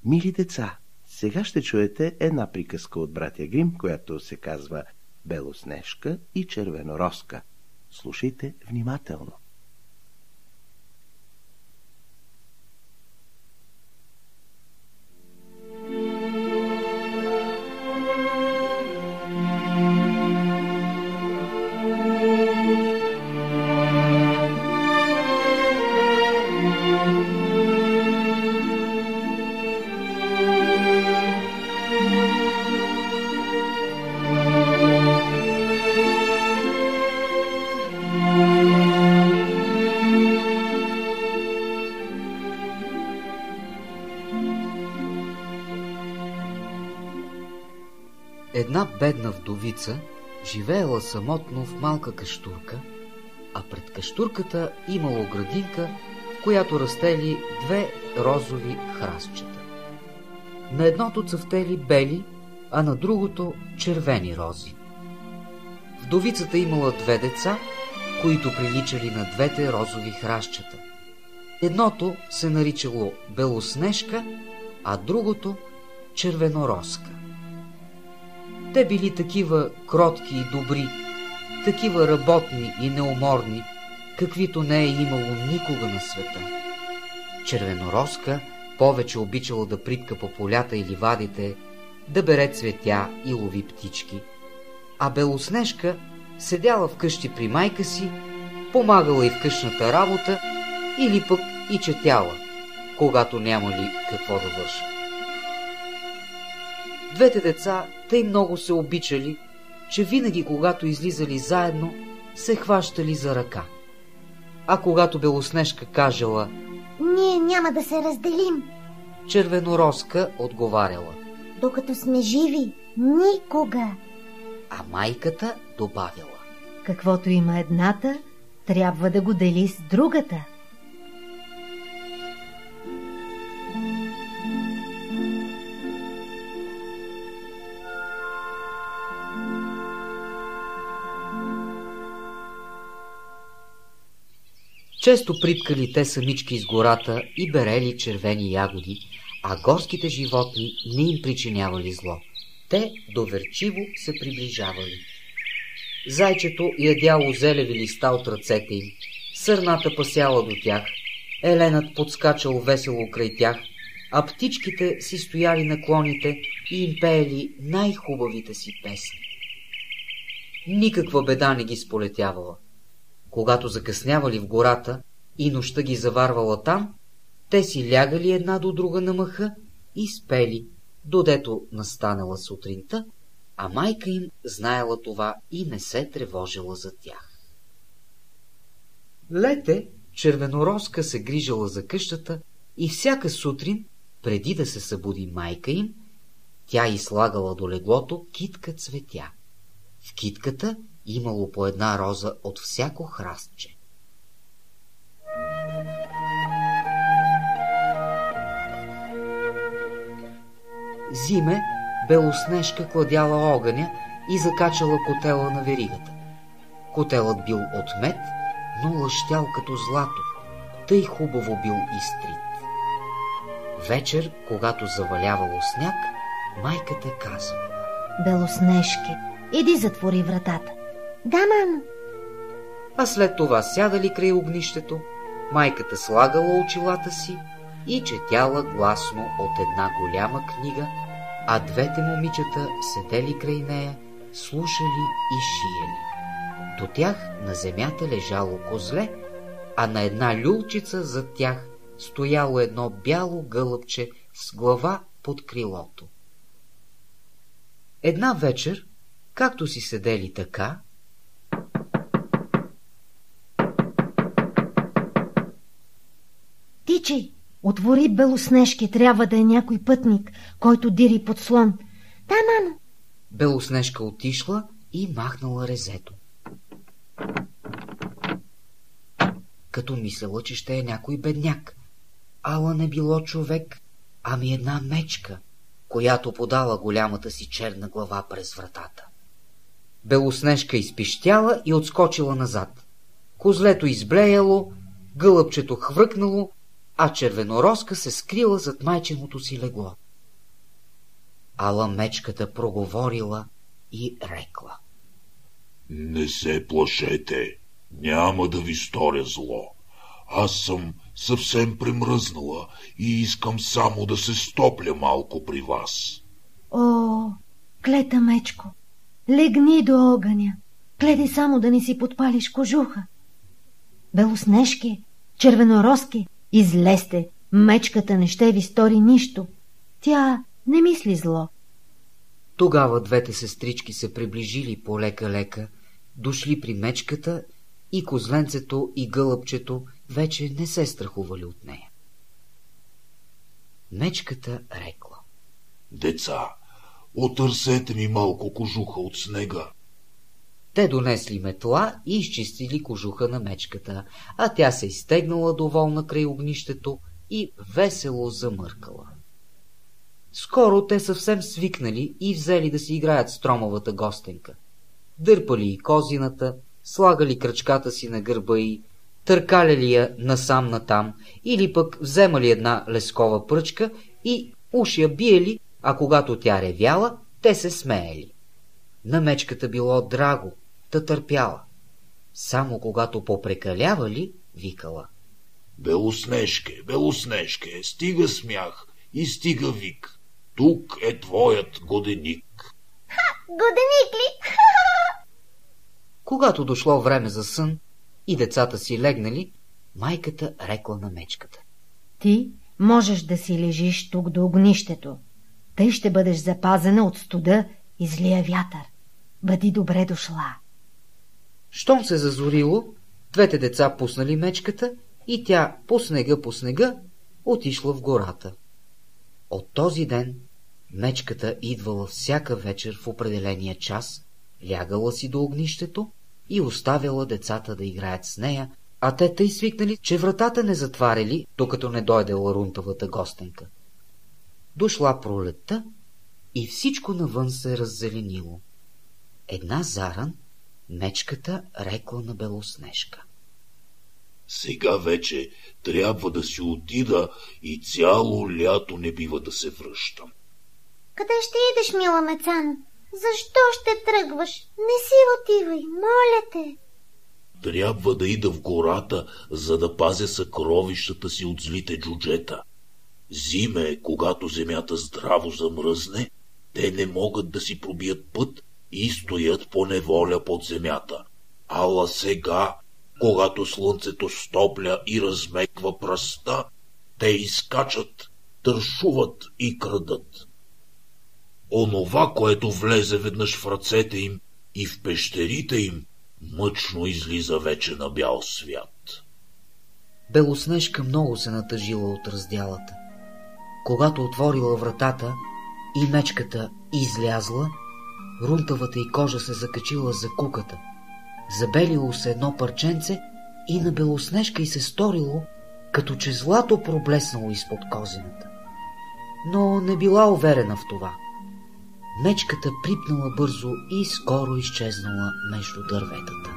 Мили деца, сега ще чуете една приказка от братя Грим, която се казва Белоснежка и Червенороска. Слушайте внимателно. Една бедна вдовица живеела самотно в малка каштурка, а пред каштурката имало градинка, в която растели две розови храстчета. На едното цъфтели бели, а на другото червени рози. Вдовицата имала две деца, които приличали на двете розови храстчета. Едното се наричало Белоснежка, а другото Червенороска. Те били такива кротки и добри, такива работни и неуморни, каквито не е имало никога на света. Червенороска повече обичала да притка по полята и ливадите, да бере цветя и лови птички, а Белоснежка седяла вкъщи при майка си, помагала и в къщната работа или пък и четяла, когато нямали какво да вършат. Двете деца тъй много се обичали, че винаги, когато излизали заедно, се хващали за ръка. А когато Белоснежка кажела: „Ние няма да се разделим“, Червенороска отговаряла: „Докато сме живи, никога“. А майката добавила: „Каквото има едната, трябва да го дели с другата“. Често приткали те самички из гората и берели червени ягоди, а горските животни не им причинявали зло. Те доверчиво се приближавали. Зайчето ядяло зелеви листа от ръцете им, сърната пасяла до тях, еленът подскачал весело край тях, а птичките си стояли на клоните и им пеели най-хубавите си песни. Никаква беда не ги сполетявала. Когато закъснявали в гората и нощта ги заварвала там, те си лягали една до друга на мъха и спели, додето настанала сутринта, а майка им знаела това и не се тревожила за тях. Лете Червенороска се грижала за къщата и всяка сутрин, преди да се събуди майка им, тя излагала до леглото китка цветя. В китката имало по една роза от всяко храстче. Зиме Белоснежка кладяла огъня и закачала котела на веригата. Котелът бил от мед, но лъщял като злато, тъй хубаво бил изтрит. Вечер, когато завалявало сняг, майката казала: „Белоснежки, иди затвори вратата“. „Да, мамо“. А след това сядали край огнището, майката слагала очилата си и четяла гласно от една голяма книга, а двете момичета седели край нея, слушали и шиели. До тях на земята лежало козле, а на една люлчица зад тях стояло едно бяло гълъбче с глава под крилото. Една вечер, както си седели така, „Тичай, отвори, Белоснежки, трябва да е някой пътник, който дири под слон“. „Да, мамо“. Белоснежка отишла и махнала резето, като мислела, че ще е някой бедняк. Ала не било човек, ами една мечка, която подала голямата си черна глава през вратата. Белоснежка изпищяла и отскочила назад. Козлето изблеяло, гълъбчето хвръкнало, а Червенороска се скрила зад майченото си легло. Ала мечката проговорила и рекла: Не се плашете, няма да ви сторя зло. Аз съм съвсем премръзнала и искам само да се стопля малко при вас. О, клета мечко, легни до огъня. Гледай само да не си подпалиш кожуха. Белоснежки, Червенороски, излезте, мечката не ще ви стори нищо. Тя не мисли зло. Тогава двете сестрички се приближили полека-лека, дошли при мечката и козленцето и гълъбчето вече не се страхували от нея. Мечката рекла: Деца, отърсете ми малко кожуха от снега. Те донесли метла и изчистили кожуха на мечката, а тя се изтегнала доволна край огнището и весело замъркала. Скоро те съвсем свикнали и взели да си играят с Тромавата гостенка. Дърпали и козината, слагали кръчката си на гърба й, търкаляли я насам-натам, или пък вземали една лескова пръчка и уж я биели, а когато тя ревяла, те се смеели. На мечката било драго, та търпяла. Само когато попрекалявали, викала: Белоснежке, Белоснежке, стига смях и стига вик. Тук е твоят годеник. Годеник ли? Когато дошло време за сън и децата си легнали, майката рекла на мечката: Ти можеш да си лежиш тук до огнището. Тъй ще бъдеш запазена от студа и злия вятър. Бъди добре дошла. Щом се зазорило, двете деца пуснали мечката и тя по снега отишла в гората. От този ден мечката идвала всяка вечер в определения час, лягала си до огнището и оставяла децата да играят с нея, а те тъй свикнали, че вратата не затваряли, докато не дойде ларунтавата гостенка. Дошла пролетта и всичко навън се раззеленило. Една заран мечката рекла на Белоснежка: Сега вече трябва да си отида и цяло лято не бива да се връщам. Къде ще идеш, мила Мецано? Защо ще тръгваш? Не си отивай, моля те. Трябва да ида в гората, за да пазя съкровищата си от злите джуджета. Зиме, когато земята здраво замръзне, те не могат да си пробият път и стоят по неволя под земята. Ала сега, когато слънцето стопля и размеква пръста, те изкачат, тършуват и крадат. Онова, което влезе веднъж в ръцете им и в пещерите им, мъчно излиза вече на бял свят. Белоснежка много се натъжила от раздялата. Когато отворила вратата и мечката излязла, рунтавата й кожа се закачила за куката. Забелило се едно парченце и на Белоснежка й се сторило, като че злато проблеснало изпод козината. Но не била уверена в това. Мечката припнала бързо и скоро изчезнала между дърветата.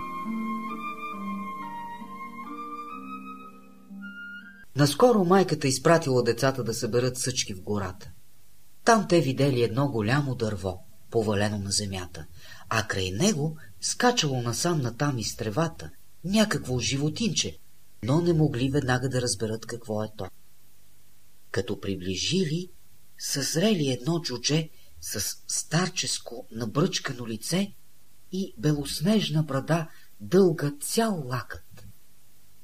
Наскоро майката изпратила децата да съберат съчки в гората. Там те видели едно голямо дърво, повалено на земята, а край него скачало насам-натам из тревата някакво животинче, но не могли веднага да разберат какво е то. Като приближили, съзрели едно джудже с старческо набръчкано лице и белоснежна брада, дълга цял лакът.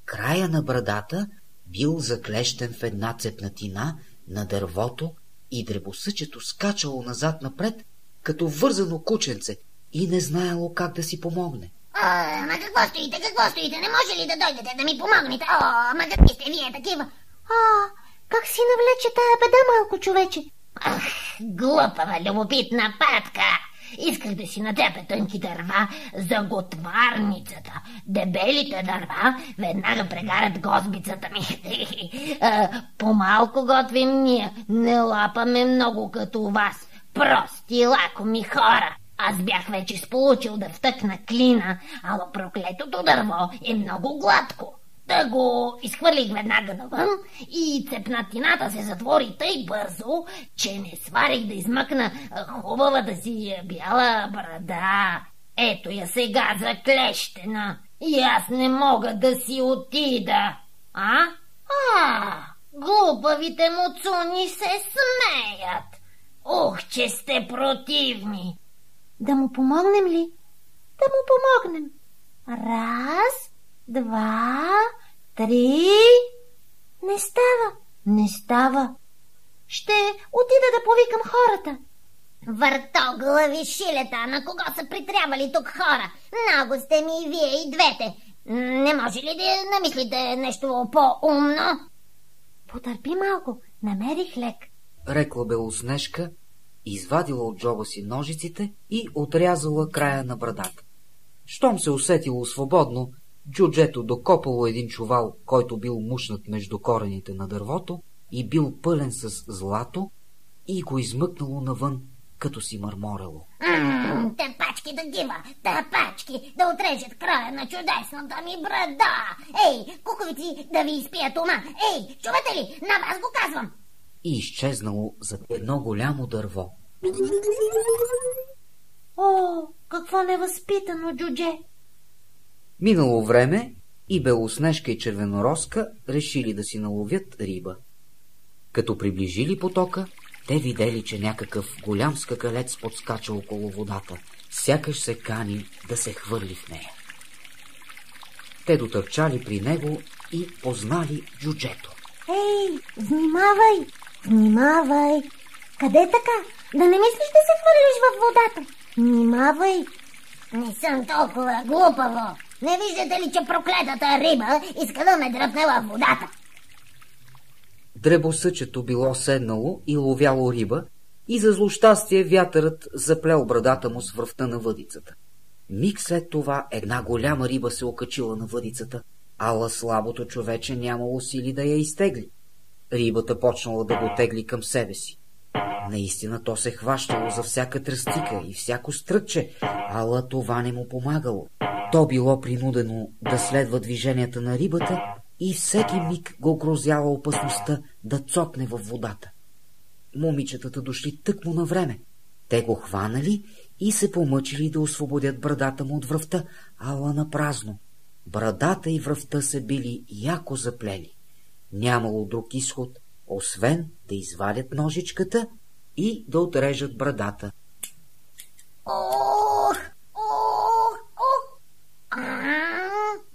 Края на брадата бил заклещен в една цепнатина на дървото и дребосъчето скачало назад-напред, като вързано кученце, и не знаело как да си помогне. Ама какво стоите? Не може ли да дойдете да ми помогнете? Ама какви сте вие такива? Как си навлече тая беда, малко човече? Ах, глупава, любопитна патка! Исках да си натрепя тънки дърва за готварницата. Дебелите дърва веднага прегарят гозбицата ми. По-малко готвим ние, не лапаме много като вас. Прости лакоми хора. Аз бях вече сполучил да втъкна клина, ала проклетото дърво е много гладко. Та го изхвърлих веднага навън и цепнатината се затвори тъй бързо, че не сварих да измъкна хубавата си бяла брада. Ето я сега заклещена и аз не мога да си отида. Глупавите муцуни се смеят. Ух, че сте противни. Да му помогнем ли? Да му помогнем. 1, 2, 3... Не става. Ще отида да повикам хората. Въртоглави шилета, на кого са притрябали тук хора? Много сте ми и вие и двете. Не може ли да намислите нещо по-умно? Потърпи малко, намерих лек. Рекла Белоснежка, извадила от джоба си ножиците и отрязала края на брадата. Щом се усетило свободно, джуджето докопало един чувал, който бил мушнат между корените на дървото и бил пълен с злато, и го измъкнало навън, като си мърморело. Тъпачки тъпачки да отрежат края на чудесната ми брада. Ей, куковици да ви изпият ума. Ей, чувате ли? На вас го казвам. И изчезнало зад едно голямо дърво. О, какво невъзпитано джудже! Минало време и Белоснежка и Червенороска решили да си наловят риба. Като приближили потока, те видели, че някакъв голям скакалец подскача около водата, сякаш се кани да се хвърли в нея. Те дотърчали при него и познали джуджето. Ей, внимавай! Къде така? Да не мислиш да се хвърлиш в водата? Внимавай! Не съм толкова глупаво. Не виждате ли, че проклетата риба иска да ме дръпне в водата? Дребосъчето било седнало и ловяло риба, и за злощастие вятърът заплел брадата му с връвта на въдицата. Миг след това една голяма риба се окачила на въдицата, ала слабото човече нямало сили да я изтегли. Рибата почнала да го тегли към себе си. Наистина то се хващало за всяка тръстика и всяко стръкче, ала това не му помагало. То било принудено да следва движенията на рибата и всеки миг го грозяла опасността да цокне във водата. Момичетата дошли тъкмо на време. Те го хванали и се помъчили да освободят брадата му от връвта, ала на празно. Брадата и връвта се били яко заплели. Нямало друг изход, освен да извадят ножичката и да отрежат брадата.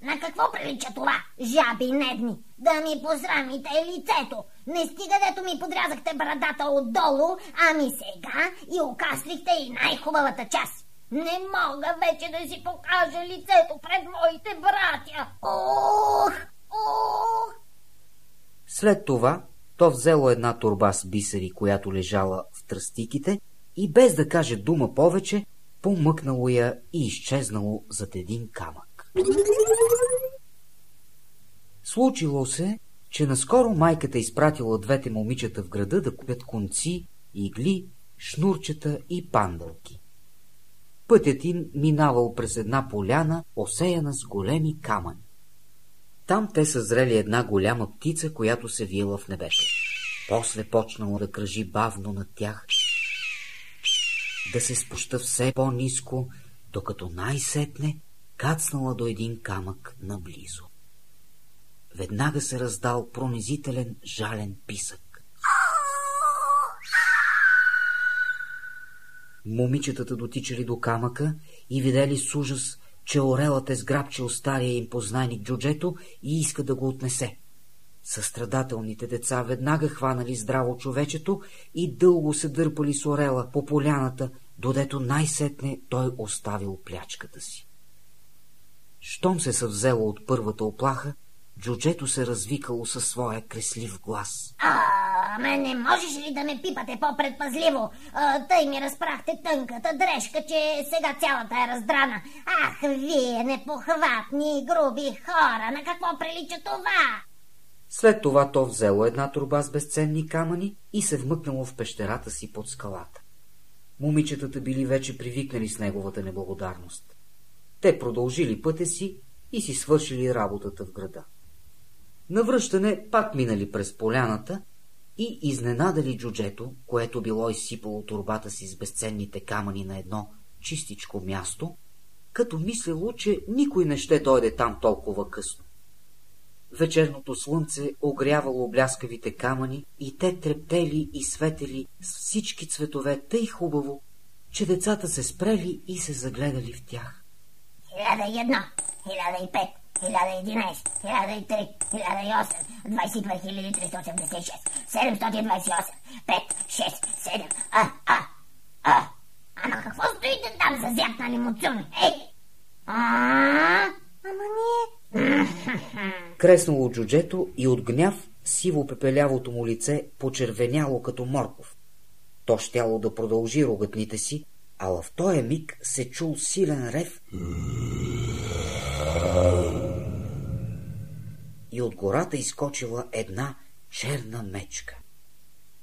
На какво прилича това, жаби недни? Да ми посрамите лицето. Не стига, дето ми подрязахте брадата отдолу, ами сега и окаслихте и най-хубавата част. Не мога вече да си покажа лицето пред моите братя. След това то взело една торба с бисери, която лежала в тръстиките, и без да каже дума повече, помъкнало я и изчезнало зад един камък. Случило се, че наскоро майката изпратила двете момичета в града да купят конци, игли, шнурчета и пандълки. Пътят им минавал през една поляна, осеяна с големи камъни. Там те съзрели една голяма птица, която се виела в небето. После почнало да кръжи бавно над тях, да се спуща все по-ниско, докато най-сетне кацнала до един камък наблизо. Веднага се раздал пронизителен жален писък. Момичетата дотичали до камъка и видели с ужас, че орелът е сграбчил стария им познайник джуджето и иска да го отнесе. Състрадателните деца веднага хванали здраво човечето и дълго се дърпали с орела по поляната, додето най-сетне той оставил плячката си. Щом се съвзело от първата оплаха, джуджето се развикало със своя креслив глас. Ме не можеш ли да ме пипате по-предпазливо? Тъй ми разпрахте тънката дрежка, че сега цялата е раздрана. Ах, вие непохватни и груби хора, на какво прилича това? След това то взело една торба с безценни камъни и се вмъкнало в пещерата си под скалата. Момичетата били вече привикнали с неговата неблагодарност. Те продължили пътя си и си свършили работата в града. Навръщане пак минали през поляната и изненадали джуджето, което било изсипало торбата си с безценните камъни на едно чистичко място, като мислило, че никой не ще дойде там толкова късно. Вечерното слънце огрявало бляскавите камъни и те трептели и светели с всички цветове тъй хубаво, че децата се спрели и се загледали в тях. 1001, 1005, 1011, 1003, 1008, 22 386, 728, 5, 6, 7, Ама какво стоите там зазяпнали муцуни? Ама ние... Креснало джуджето и от гняв сиво-пепелявото му лице почервеняло като морков. То щяло да продължи рогатните си, ала в този миг се чул силен рев и от гората изскочила една черна мечка.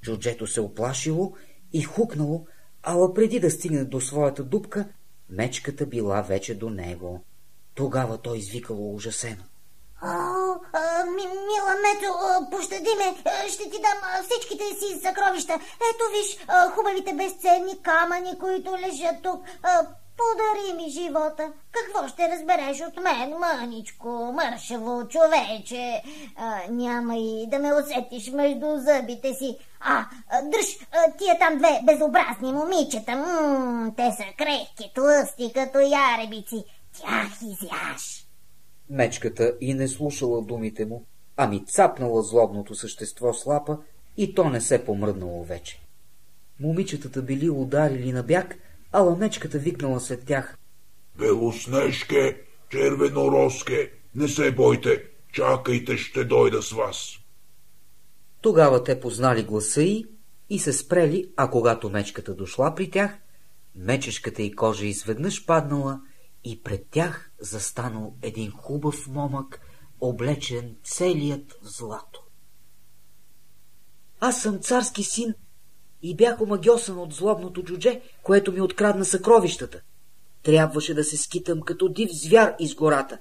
Джуджето се оплашило и хукнало, ала преди да стигне до своята дупка, мечката била вече до него. Тогава той извикало ужасено. Мила Мето, пощади ме, ще ти дам всичките си съкровища. Ето виж хубавите безценни камъни, които лежат тук. Подари ми живота. Какво ще разбереш от мен, мъничко, мършаво човече? Няма и да ме усетиш между зъбите си. Дръж тия там две безобразни момичета. Те са крехки, тлъсти, като яребици. Тях изяш. Мечката и не слушала думите му, ами цапнала злобното същество с лапа и то не се помръднало вече. Момичетата били ударили на бяг, ала мечката викнала след тях. Белоснежке, червенороске, не се бойте, чакайте, ще дойда с вас. Тогава те познали гласа й и се спрели, а когато мечката дошла при тях, мечешката й кожа изведнъж паднала и пред тях застанал един хубав момък, облечен целият в злато. Аз съм царски син и бях омагьосан от злобното джудже, което ми открадна съкровищата. Трябваше да се скитам като див звяр из гората.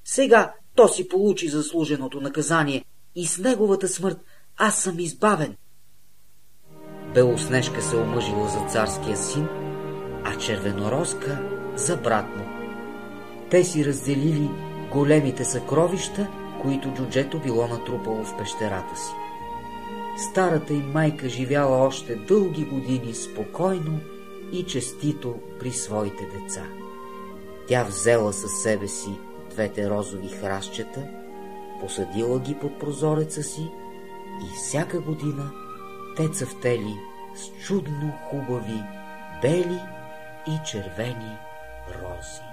Сега то си получи заслуженото наказание и с неговата смърт аз съм избавен. Белоснежка се омъжила за царския син, а Червенороска за брат му. Те си разделили големите съкровища, които джуджето било натрупало в пещерата си. Старата им майка живяла още дълги години спокойно и честито при своите деца. Тя взела със себе си двете розови храстчета, посадила ги под прозореца си и всяка година те цъфтели с чудно хубави бели и червени рози.